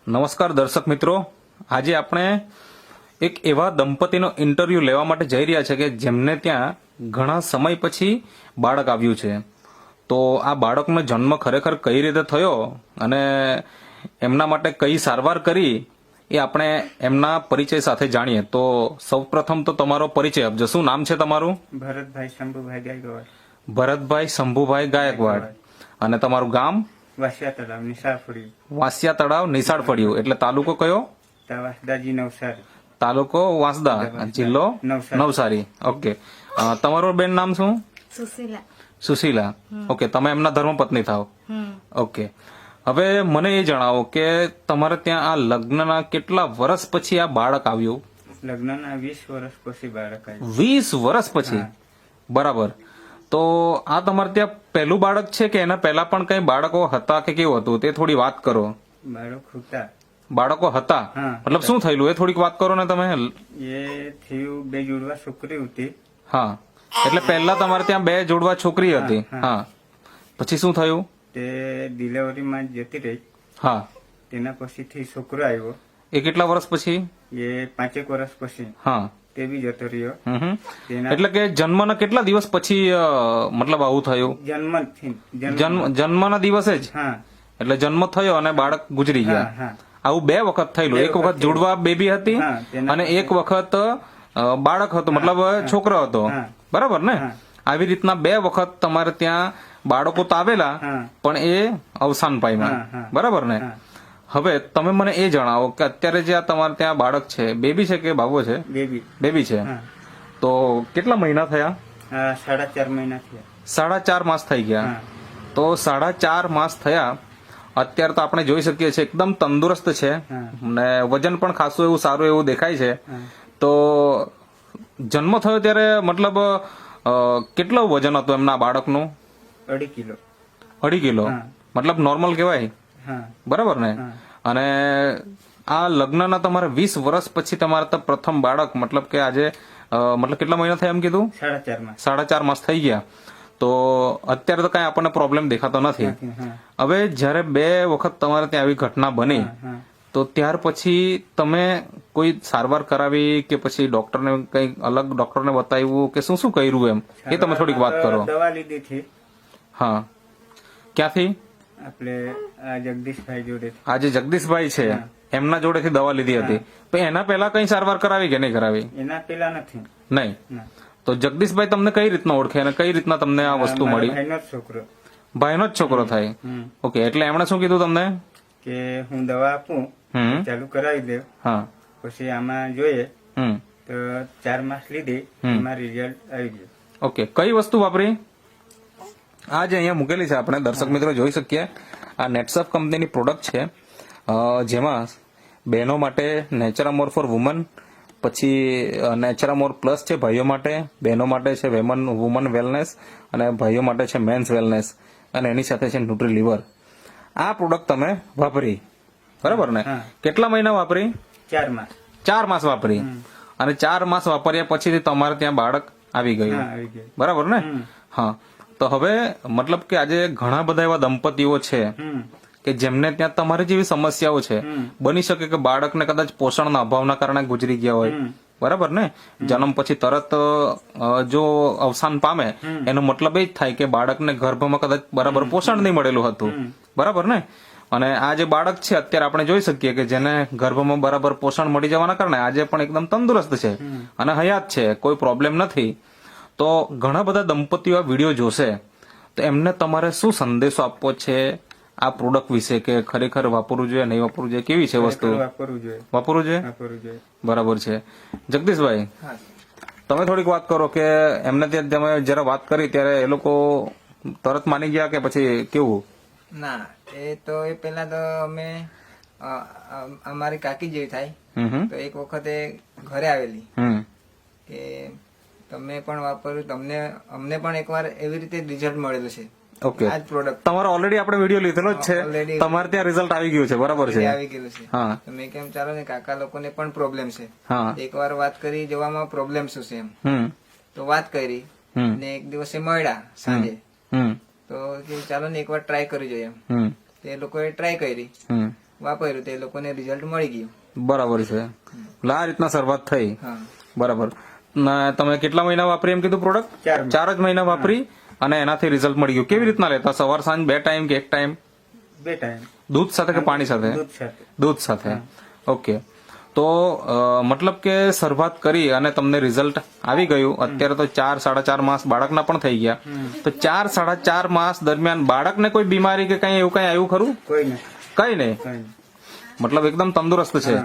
નમસ્કાર દર્શક મિત્રો, આજે આપણે એક એવા દંપતીનો ઇન્ટરવ્યુ લેવા માટે જઈ રહ્યા છે કે જેમને ત્યાં ઘણા સમય પછી બાળક આવ્યું છે. તો આ બાળકનો જન્મ ખરેખર કઈ રીતે થયો અને એમના માટે કઈ સારવાર કરી એ આપણે એમના પરિચય સાથે જાણીએ. તો સૌપ્રથમ તો તમારો પરિચય આપજો. શું નામ છે તમારું? ભરતભાઈ શંભુભાઈ ગાયકવાડ. ભરતભાઈ શંભુભાઈ ગાયકવાડ. અને તમારું ગામ? વાસિયા તળાવ નિશાળ ફળ્યું. વાસિયા તળાવ નિશાળ ફળ્યું. એટલે તાલુકો કયો? વાસદાજી નવસારી. તાલુકો વાંસદા, જિલ્લો નવસારી. ઓકે. તમારું બેન નામ શું? સુશીલા. સુશીલા. ઓકે. તમે એમના ધર્મપત્ની થાવ. ઓકે. હવે મને એ જણાવો કે તમારે ત્યાં આ લગ્નના કેટલા વર્ષ પછી આ બાળક આવ્યું? લગ્નના 20 વર્ષ પછી બાળક આવ્યું. 20 વર્ષ પછી. બરાબર. તો આ તમારે ત્યાં પહેલું બાળક છે કે એના પહેલા પણ કઈ બાળકો હતા કે કેવું હતું તે થોડી વાત કરો. બાળક હતા. બાળકો હતા? મતલબ શું થયેલું એ થોડીક વાત કરો ને તમે. એ થયું 2 જોડવા છોકરી હતી. હા, એટલે પહેલા તમારે ત્યાં 2 જોડવા છોકરી હતી. હા, પછી શું થયું? તે ડિલિવરીમાં જતી રહી. હા, તેના પછીથી છોકરો આવ્યો. એ કેટલા વર્ષ પછી? એ 5 વર્ષ પછી. હા, તે બી જતો રહ્યો. તેના એટલે કે જન્મના કેટલા દિવસ પછી મતલબ આવું થયું? જન્મના દિવસે જ? હા. એટલે જન્મ થયો અને બાળક ગુજરી ગયા. હા. આવું 2 વખત થયેલું. એક વખત જોડવા બેબી હતી અને એક વખત બાળક હતું, મતલબ છોકરો હતો. બરાબર ને? આવી રીતના 2 વખત તમારે ત્યાં બાળકો તો આવેલા પણ એ અવસાન પામ્યા. બરાબર ને? હવે તમે મને એ જણાવો કે અત્યારે જે આ તમારે ત્યાં બાળક છે, બેબી છે કે બાબો છે? બેબી છે. તો કેટલા મહિના થયા? 4.5 મહિના થયા. 4.5 માસ થઈ ગયા. તો 4.5 માસ થયા. અત્યારે તો આપણે જોઈ શકીએ છીએ એકદમ તંદુરસ્ત છે ને વજન પણ ખાસું એવું સારું એવું દેખાય છે. તો જન્મ થયો ત્યારે મતલબ કેટલું વજન હતું એમના બાળકનું? 2.5 કિલો. 2.5 કિલો. મતલબ નોર્મલ કહેવાય. બરાબર ને? અને આ લગ્નના તમારે 20 વર્ષ પછી તમારે તો પ્રથમ બાળક, મતલબ કે આજે મતલબ કેટલા મહિના થયા એમ કીધું? 4.5 માસ થઈ ગયા. તો અત્યારે તો કઈ આપણને પ્રોબ્લેમ દેખાતો નથી. હવે જયારે 2 વખત તમારે ત્યાં આવી ઘટના બની તો ત્યાર પછી તમે કોઈ સારવાર કરાવી કે પછી ડોક્ટરને કઈ અલગ ડોક્ટરને બતાવ્યું કે શું શું કર્યું એમ એ તમે થોડીક વાત કરો. દવા લીધી હતી. હા. ક્યાંથી? આપણે જગદીશભાઈ જોડે. આજે જગદીશભાઈ છે એમના જોડેથી દવા લીધી હતી. તો એના પહેલા કઈ સારવાર કરાવી કે નહીં કરાવી? એના પહેલા નથી. નહીં. તો જગદીશભાઈ તમને કઈ રીતના ઓળખે અને કઈ રીતના તમને આ વસ્તુ મળી? ભાઈનો જ છોકરો. ભાઈનો જ છોકરો થાય. ઓકે. એટલે એમણે શું કીધું તમને? કે હું દવા આપું, ચાલુ કરાવી દે. હા. પછી આમાં જોઈએ તો 4 માસ લીધી, એમાં રિઝલ્ટ આવી ગયું. ઓકે. કઈ વસ્તુ વાપરી? આ જે અહીંયા મૂકેલી છે આપણે દર્શક મિત્રો જોઈ શકીએ. આ નેટસફ કંપનીની પ્રોડક્ટ છે જેમાં બહેનો માટે નેચરામોર ફોર વુમન, પછી નેચરામોર પ્લસ છે ભાઈઓ માટે, બહેનો માટે છે વુમન વેલનેસ અને ભાઈઓ માટે છે મેન્સ વેલનેસ અને એની સાથે છે ન્યુટ્રી લીવર. આ પ્રોડક્ટ તમે વાપરી. બરાબર ને? કેટલા મહિના વાપરી? 4 માસ. 4 માસ વાપરી. અને 4 માસ વાપર્યા પછી તમારે ત્યાં બાળક આવી ગયું. બરાબર ને? હા. તો હવે મતલબ કે આજે ઘણા બધા એવા દંપતીઓ છે કે જેમને ત્યાં તમારી જેવી સમસ્યાઓ છે. બની શકે કે બાળકને કદાચ પોષણના અભાવના કારણે ગુજરી ગયા હોય. બરાબર ને? જન્મ પછી તરત જો અવસાન પામે એનો મતલબ એ જ થાય કે બાળકને ગર્ભમાં કદાચ બરાબર પોષણ નહીં મળેલું હતું. બરાબર ને? અને આ જે બાળક છે અત્યારે આપણે જોઈ શકીએ કે જેને ગર્ભમાં બરાબર પોષણ મળી જવાના કારણે આજે પણ એકદમ તંદુરસ્ત છે અને હયાત છે, કોઈ પ્રોબ્લેમ નથી. તો ઘણા બધા દંપતીઓ આ વિડીયો જોશે તો એમને તમારે શું સંદેશો આપવો છે આ પ્રોડક્ટ વિશે કે ખરેખર વાપરવું જોઈએ નહીં વાપરવું જોઈએ? કેવી છે વસ્તુ? વાપરવું જોઈએ. બરાબર છે. જગદીશભાઈ, તમે થોડીક વાત કરો કે એમને ત્યાં તમે જરા વાત કરી ત્યારે એ લોકો તરત માની ગયા કે પછી કેવું? ના, એ તો એ પેલા તો અમે અમારી કાકી જેવી થાય તો એક વખતે ઘરે આવેલી કે તમે પણ વાપર્યું, અમને પણ એકવાર એવી રીતે રિઝલ્ટ મળેલું છે. ઓકે. આ પ્રોડક્ટ તમારો ઓલરેડી આપણે વિડીયો લીધેલો જ છે, તમારે ત્યાં રિઝલ્ટ આવી ગયું છે. બરાબર છે? આવી ગયેલું છે. હા. મેં કેમ ચાલો ને કાકા લોકોને પણ પ્રોબ્લેમ છે, હા, એકવાર વાત કરી જોવામાં પ્રોબ્લેમ શું છે એમ. તો વાત કરી ને એક દિવસે મળ્યા સાંજે તો ચાલો ને એકવાર ટ્રાય કરી જોઈએ એમ. તે લોકોએ ટ્રાય કરી, વાપર્યું તો એ લોકોને રિઝલ્ટ મળી ગયું. બરાબર છે. એટલે આ રીતના શરૂઆત થઈ. હા. બરાબર. તમે કેટલા મહિના વાપરી એમ કીધું પ્રોડક્ટ? 4 જ મહિના વાપરી અને એનાથી રિઝલ્ટ મળી ગયું. કેવી રીતના લેતા? સવાર સાંજ 2 ટાઈમ કે 1 ટાઈમ? 2 ટાઈમ. દૂધ સાથે કે પાણી સાથે? દૂધ સાથે. ઓકે. તો મતલબ કે શરૂઆત કરી અને તમને રિઝલ્ટ આવી ગયું. અત્યારે તો 4-4.5 માસ બાળકના પણ થઈ ગયા. તો 4-4.5 માસ દરમિયાન બાળકને કોઈ બીમારી કે કઈ એવું કઈ આવ્યું ખરું? કોઈ નહીં. કઈ નહીં. મતલબ એકદમ તંદુરસ્ત છે.